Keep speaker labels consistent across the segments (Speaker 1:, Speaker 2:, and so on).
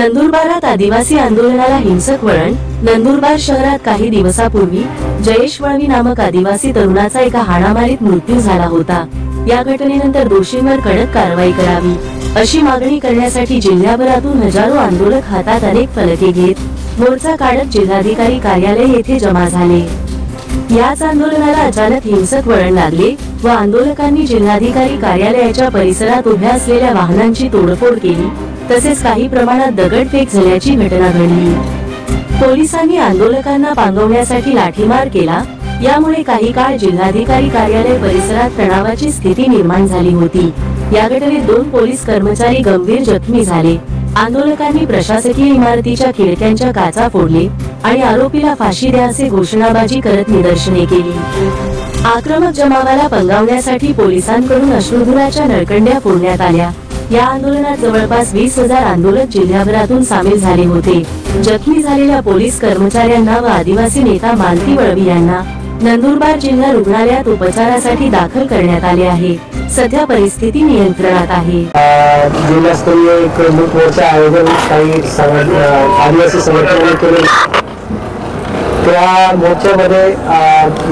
Speaker 1: नंदुरबारात आदिवासी आंदोलनाला हिंसक वळण। नंदुरबार शहरात काही दिवसापूर्वी जयेश वळवी नामक आदिवासी तरुणाचा एका हाणामारीत मृत्यू झाला होता। या घटनेनंतर दोषींवर कडक कारवाई करावी अशी मागणी करण्यासाठी जिल्ह्याभरातून हजारो आंदोलक हातात अनेक फलके घेत मोर्चा काढत जिल्हाधिकारी कार्यालय येथे जमा झाले। याच आंदोलनाला अचानक हिंसक वळण लागले व आंदोलकांनी जिल्हाधिकारी कार्यालयाच्या परिसरात उभ्या असलेल्या वाहनांची तोडफोड केली, तसेच काही प्रमाणात दगडफेक झाल्याची घटना घडली। पोलिसांनी आंदोलकांना पांगवण्यासाठी लाठीमार केला, यामुळे काही काळ जिल्हाधिकारी कार्यालय परिसरात तणावाची स्थिती निर्माण झाली होती। या घटनेत 2 पोलीस कर्मचारी गंभीर जखमी झाले। आंदोलकांनी प्रशासकीय इमारतीच्या खिडक्यांच्या काचा फोडले आणि आरोपीला फाशी द्या असे घोषणाबाजी करत निदर्शने केली। आक्रमक जमावाला पंगावण्यासाठी पोलिसांकडून अश्रुधुराच्या नळकंड्या फोडण्यात आल्या। या आंदोलनात जवळपास 20,000 आंदोलक जिल्ह्याभरातून सामील झाले होते। जखमी झालेल्या पोलीस कर्मचाऱ्यांना व आदिवासी नेता मालती वळवी यांना नंदुरबार जिल्हा रुग्णालयात उपचारासाठी दाखल करण्यात आले आहे। सध्या परिस्थिती नियंत्रणात आहे।
Speaker 2: जिल्हास्तरीय एक मोर्चा आयोजन काही आदिवासी संघटनांनी केले। त्या मोर्चामध्ये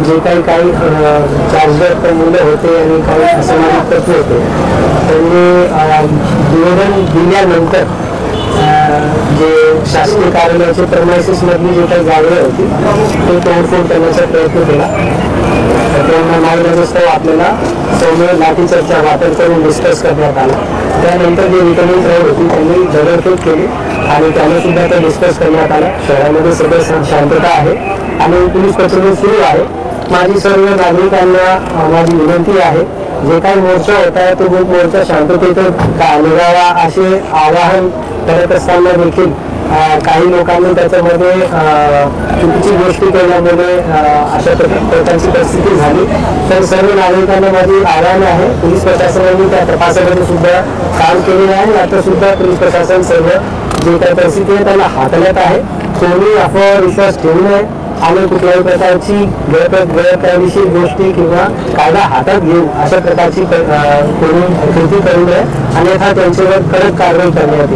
Speaker 2: जे काही चार्जर मुलं होते आणि काही असामाजिक तत्व होते, त्यांनी निवेदन दिल्यानंतर जे शासकीय कार्यालयाचे प्रमायसिस मधली जे काही जागा होती ते तोडफोड करण्याचा प्रयत्न केला। त्यांना मार्गदर्शक आपल्याला सौम्य लाठीचार्जचा वापर करून डिस्कस करण्यात आला। त्यानंतर जे रिटर्निंग क्राऊड होती त्यांनी दगडफेक केली आणि त्यांना सुद्धा ते डिस्कस करण्यात आला। शहरामध्ये सध्या शांतता आहे आणि पोलीस प्रक्रिया सुरू आहे। माझी सर्व नागरिकांना माझी विनंती आहे, जे काही मोर्चा होता तो मोर्चा शांततेत निघावा असे आवाहन करत असताना देखील काही लोकांनी त्याच्यामध्ये चुकीची गोष्टी केल्यामुळे अशा प्रकारची परिस्थिती झाली। तर सर्व नागरिकांना माझी आवाहन आहे, पोलीस प्रशासनाने त्या तपासामध्ये सुद्धा काम केलेले आहे। आता सुद्धा पोलीस प्रशासन सर्व जे काही परिस्थिती आहे त्याला हाताळत आहे। कोणी अफवावर विश्वास ठेवू नये आणि कुठल्याही प्रकारची गैरकायदेशीर गोष्टी किंवा कायदा हातात घेऊन अशा प्रकारची कृती करू नये, अन्यथा त्यांच्यावर कडक कारवाई करण्यात येईल।